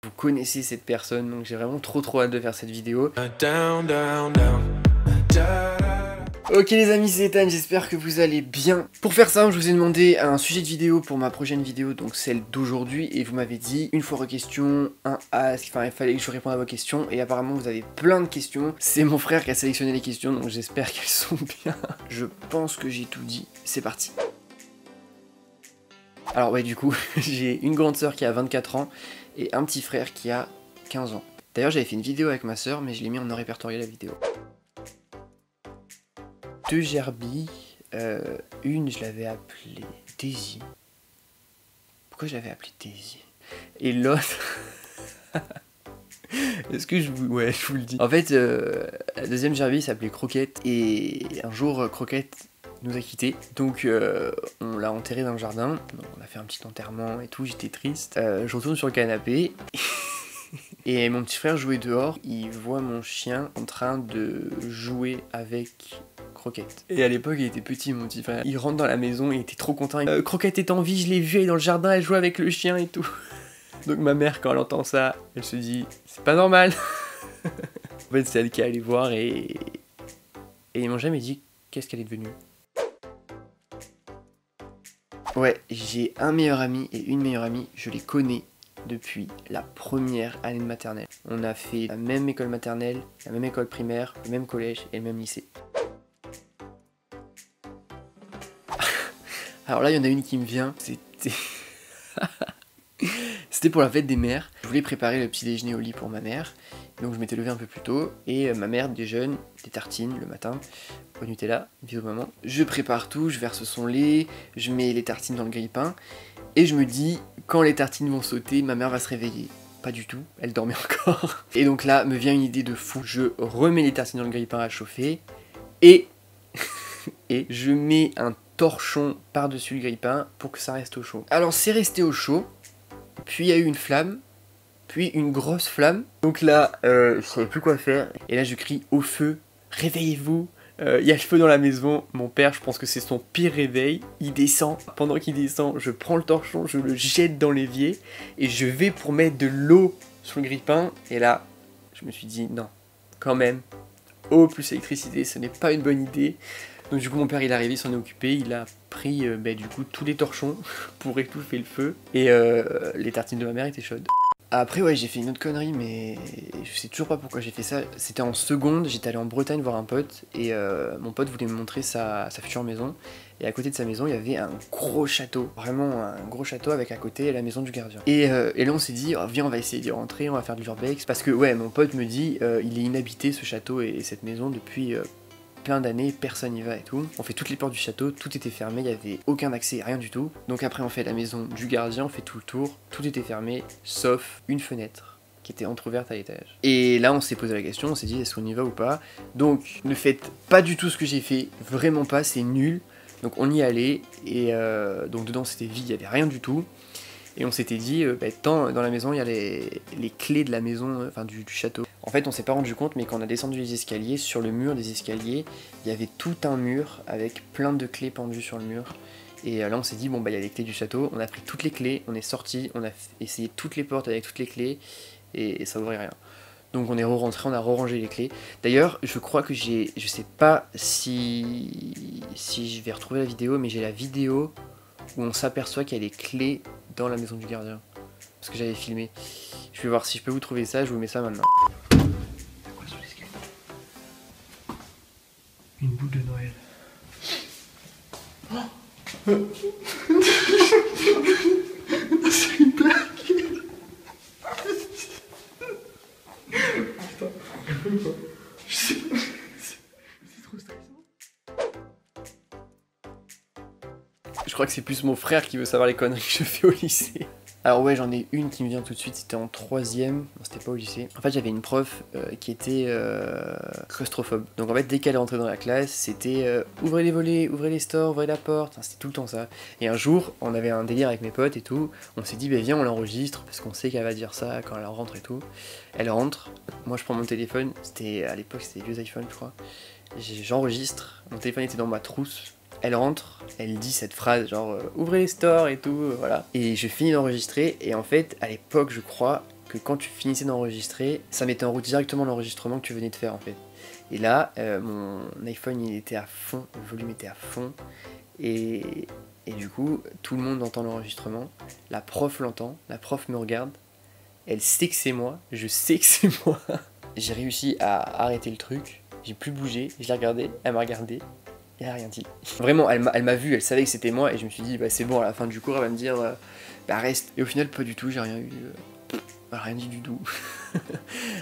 Vous connaissez cette personne, donc j'ai vraiment trop hâte de faire cette vidéo. Ok les amis, c'est Ethan, j'espère que vous allez bien. Pour faire ça, je vous ai demandé un sujet de vidéo pour ma prochaine vidéo, donc celle d'aujourd'hui, et vous m'avez dit une fois question, un ask, enfin il fallait que je réponde à vos questions, et apparemment vous avez plein de questions. C'est mon frère qui a sélectionné les questions, donc j'espère qu'elles sont bien. Je pense que j'ai tout dit, c'est parti. Alors ouais, du coup, j'ai une grande sœur qui a 24 ans, et un petit frère qui a 15 ans. D'ailleurs j'avais fait une vidéo avec ma sœur, mais je l'ai mis en non répertorié la vidéo. Deux gerbilles, une je l'avais appelée Daisy. Pourquoi je l'avais appelée Daisy? Et l'autre... Est-ce que je vous... Ouais, je vous le dis. En fait, la deuxième gerbille s'appelait Croquette, et un jour, Croquette nous a quittés. Donc, on l'a enterrée dans le jardin. Donc, on a fait un petit enterrement et tout, j'étais triste. Je retourne sur le canapé. Et mon petit frère jouait dehors, il voit mon chien en train de jouer avec Croquette. Et à l'époque, il était petit, mon petit frère. Il rentre dans la maison, il était trop content. Croquette est en vie, je l'ai vue, elle est dans le jardin, elle joue avec le chien et tout. Donc ma mère, quand elle entend ça, elle se dit, c'est pas normal. En fait, c'est elle qui est allée voir et ils m'ont jamais dit qu'est-ce qu'elle est devenue. Ouais, j'ai un meilleur ami et une meilleure amie, je les connais depuis la première année de maternelle. On a fait la même école maternelle, la même école primaire, le même collège et le même lycée. Alors là, il y en a une qui me vient, c'était pour la fête des mères. Je voulais préparer le petit déjeuner au lit pour ma mère, donc je m'étais levé un peu plus tôt, et ma mère déjeune des tartines le matin, au Nutella, bisous maman. Je prépare tout, je verse son lait, je mets les tartines dans le grille-pain, et je me dis, quand les tartines vont sauter, ma mère va se réveiller. Pas du tout, elle dormait encore. Et donc là, me vient une idée de fou. Je remets les tartines dans le grille-pain à chauffer, et je mets un torchon par-dessus le grille-pain pour que ça reste au chaud. Alors c'est resté au chaud, puis il y a eu une flamme, puis une grosse flamme. Donc là, je savais plus quoi faire, et là je crie au feu, réveillez-vous. Il y a le feu dans la maison, mon père, je pense que c'est son pire réveil, il descend, pendant qu'il descend, je prends le torchon, je le jette dans l'évier, et je vais pour mettre de l'eau sur le grille-pain, et là, je me suis dit, non, quand même, eau plus électricité, ce n'est pas une bonne idée. Donc du coup mon père il est arrivé, il s'en est occupé, il a pris du coup tous les torchons pour étouffer le feu, et les tartines de ma mère étaient chaudes. Après ouais, j'ai fait une autre connerie, mais je sais toujours pas pourquoi j'ai fait ça. C'était en seconde, j'étais allé en Bretagne voir un pote, et mon pote voulait me montrer sa future maison, et à côté de sa maison il y avait un gros château, vraiment un gros château avec à côté la maison du gardien. Et là on s'est dit, oh, viens on va essayer d'y rentrer, on va faire du l'urbex, parce que ouais, mon pote me dit, il est inhabité ce château et cette maison depuis... plein d'années, personne n'y va et tout. On fait toutes les portes du château, tout était fermé, il n'y avait aucun accès, rien du tout. Donc après on fait la maison du gardien, on fait tout le tour, tout était fermé, sauf une fenêtre qui était entrouverte à l'étage. Et là on s'est posé la question, on s'est dit est-ce qu'on y va ou pas. Donc ne faites pas du tout ce que j'ai fait, vraiment pas, c'est nul. Donc on y allait, et donc dedans c'était vide, il n'y avait rien du tout. Et on s'était dit, dans la maison, il y a les clés de la maison, enfin du château. En fait, on s'est pas rendu compte, mais quand on a descendu les escaliers, sur le mur des escaliers, il y avait tout un mur avec plein de clés pendues sur le mur. Et là, on s'est dit, bon, bah, il y a les clés du château. On a pris toutes les clés, on est sorti, on a essayé toutes les portes avec toutes les clés, et ça ouvrait rien. Donc on est re-rentré, on a re-rangé les clés. D'ailleurs, je crois que je sais pas si je vais retrouver la vidéo, mais j'ai la vidéo où on s'aperçoit qu'il y a les clés dans la maison du gardien. Parce que j'avais filmé. Je vais voir si je peux vous trouver ça, je vous mets ça maintenant. T'as quoi sur l'escalier? Une boule de Noël. Oh c'est une blague. Putain, je sais pas. C'est trop stressant. Je crois que c'est plus mon frère qui veut savoir les conneries que je fais au lycée. Alors ouais, j'en ai une qui me vient tout de suite, c'était en 3ème, non c'était pas au lycée. En fait j'avais une prof qui était claustrophobe. Donc en fait dès qu'elle rentrait dans la classe, c'était ouvrez les volets, ouvrez les stores, ouvrez la porte, enfin, c'était tout le temps ça. Et un jour, on avait un délire avec mes potes et tout, on s'est dit bah viens on l'enregistre, parce qu'on sait qu'elle va dire ça quand elle rentre et tout. Elle rentre, moi je prends mon téléphone, à l'époque c'était les vieux iPhones je crois. J'enregistre, mon téléphone était dans ma trousse. Elle rentre, elle dit cette phrase genre ouvrez les stores et tout, voilà. Et je finis d'enregistrer, et en fait à l'époque je crois que quand tu finissais d'enregistrer, ça mettait en route directement l'enregistrement que tu venais de faire en fait. Et là, mon iPhone il était à fond, le volume était à fond, et du coup, tout le monde entend l'enregistrement, la prof l'entend, la prof me regarde, elle sait que c'est moi, je sais que c'est moi. J'ai réussi à arrêter le truc, j'ai plus bougé, je l'ai regardé, elle m'a regardé, et elle a rien dit. Vraiment, elle m'a vu, elle savait que c'était moi, et je me suis dit, bah c'est bon, à la fin du cours, elle va me dire, bah reste. Et au final, pas du tout, j'ai rien eu. Elle a rien dit du tout.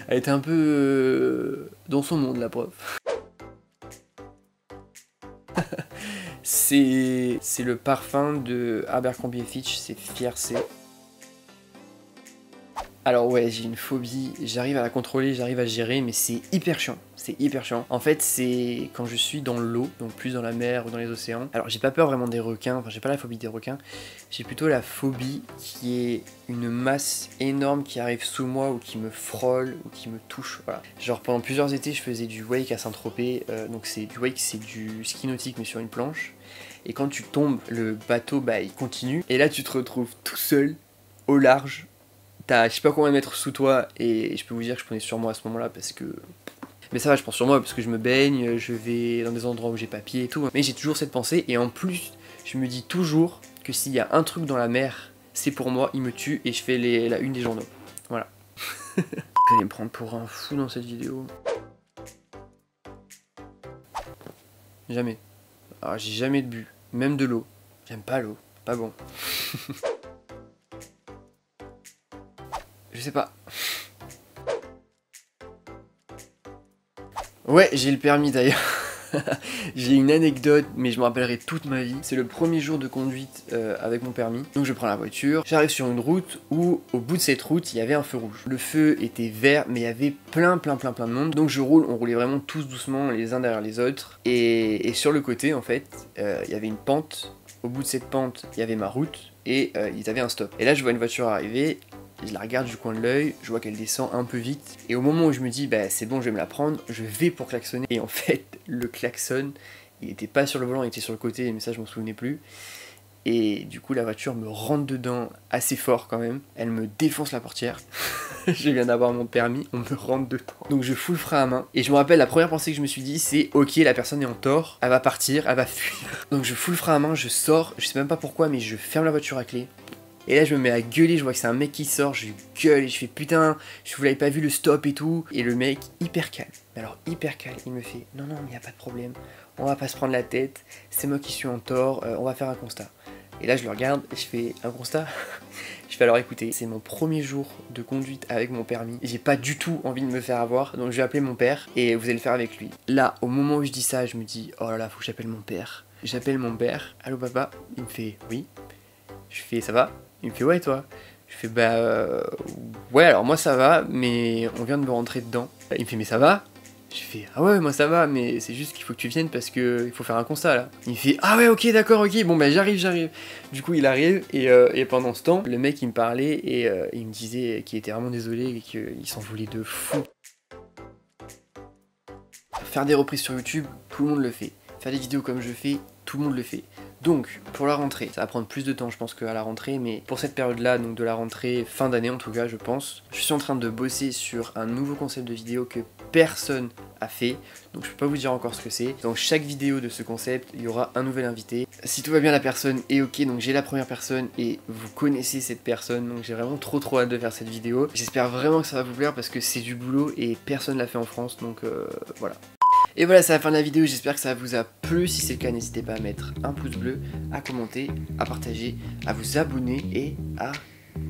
Elle était un peu dans son monde, la prof. C'est le parfum de Abercrombie & Fitch, c'est Fiercé. Alors ouais, j'ai une phobie, j'arrive à la contrôler, j'arrive à gérer, mais c'est hyper chiant, c'est hyper chiant. En fait, c'est quand je suis dans l'eau, donc plus dans la mer ou dans les océans. Alors j'ai pas peur vraiment des requins, enfin j'ai pas la phobie des requins, j'ai plutôt la phobie qui est une masse énorme qui arrive sous moi ou qui me frôle ou qui me touche, voilà. Genre pendant plusieurs étés, je faisais du wake à Saint-Tropez, donc c'est du wake, c'est du ski nautique mais sur une planche. Et quand tu tombes, le bateau, bah il continue, et là tu te retrouves tout seul, au large. T'as je sais pas combien de mètres sous toi et je peux vous dire que je prenais sur moi à ce moment-là parce que... Mais ça va, je prends sur moi parce que je me baigne, je vais dans des endroits où j'ai pas pied et tout. Mais j'ai toujours cette pensée et en plus, je me dis toujours que s'il y a un truc dans la mer, c'est pour moi, il me tue et je fais la une des journaux. Voilà. Vous allez me prendre pour un fou dans cette vidéo. Jamais. Alors j'ai jamais bu, même de l'eau. J'aime pas l'eau, pas bon. Je sais pas. Ouais, j'ai le permis d'ailleurs. J'ai une anecdote, mais je me rappellerai toute ma vie. C'est le premier jour de conduite avec mon permis. Donc je prends la voiture, j'arrive sur une route où, au bout de cette route, il y avait un feu rouge. Le feu était vert, mais il y avait plein de monde. Donc je roule, on roulait vraiment tous doucement, les uns derrière les autres. Et sur le côté, en fait, il y avait une pente. Au bout de cette pente, il y avait ma route et ils avaient un stop. Et là, je vois une voiture arriver. Je la regarde du coin de l'œil, je vois qu'elle descend un peu vite, et au moment où je me dis bah c'est bon je vais me la prendre, je vais pour klaxonner, et en fait le klaxon, il était pas sur le volant, il était sur le côté, mais ça je m'en souvenais plus, et du coup la voiture me rentre dedans assez fort quand même, elle me défonce la portière, je viens d'avoir mon permis, on me rentre dedans, donc je fous le frein à main, et je me rappelle la première pensée que je me suis dit c'est ok la personne est en tort, elle va partir, elle va fuir, donc je fous le frein à main, je sors, je sais même pas pourquoi mais je ferme la voiture à clé. Et là je me mets à gueuler, je vois que c'est un mec qui sort, je gueule et je fais putain, je vous l'avais pas vu le stop et tout. Et le mec hyper calme, mais alors hyper calme, il me fait non mais y a pas de problème, on va pas se prendre la tête, c'est moi qui suis en tort, on va faire un constat. Et là je le regarde et je fais un constat. Je fais alors écoutez, c'est mon premier jour de conduite avec mon permis, j'ai pas du tout envie de me faire avoir, donc je vais appeler mon père et vous allez le faire avec lui. Là au moment où je dis ça, je me dis oh là là faut que j'appelle mon père. J'appelle mon père, allô papa, il me fait oui. Je fais ça va? Il me fait ouais toi. Je fais bah ouais alors moi ça va mais on vient de me rentrer dedans. Il me fait mais ça va? Je fais ah ouais moi ça va mais c'est juste qu'il faut que tu viennes parce que il faut faire un constat là. Il me fait ah ouais ok d'accord ok bon bah j'arrive. Du coup il arrive et pendant ce temps le mec il me parlait et il me disait qu'il était vraiment désolé et qu'il s'en voulait de fou. Faire des reprises sur YouTube, tout le monde le fait. Faire des vidéos comme je fais, tout le monde le fait. Donc, pour la rentrée, ça va prendre plus de temps je pense qu'à la rentrée, mais pour cette période-là, donc de la rentrée, fin d'année en tout cas je pense, je suis en train de bosser sur un nouveau concept de vidéo que personne a fait, donc je peux pas vous dire encore ce que c'est. Dans chaque vidéo de ce concept, il y aura un nouvel invité. Si tout va bien, la personne est ok, donc j'ai la première personne et vous connaissez cette personne, donc j'ai vraiment trop hâte de faire cette vidéo. J'espère vraiment que ça va vous plaire parce que c'est du boulot et personne l'a fait en France, donc voilà. Et voilà, c'est la fin de la vidéo, j'espère que ça vous a plu. Si c'est le cas, n'hésitez pas à mettre un pouce bleu, à commenter, à partager, à vous abonner et à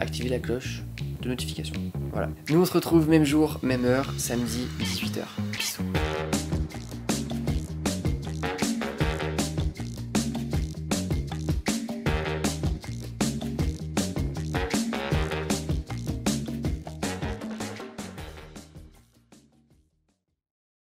activer la cloche de notification. Voilà. Nous on se retrouve même jour, même heure, samedi 18h. Bisous.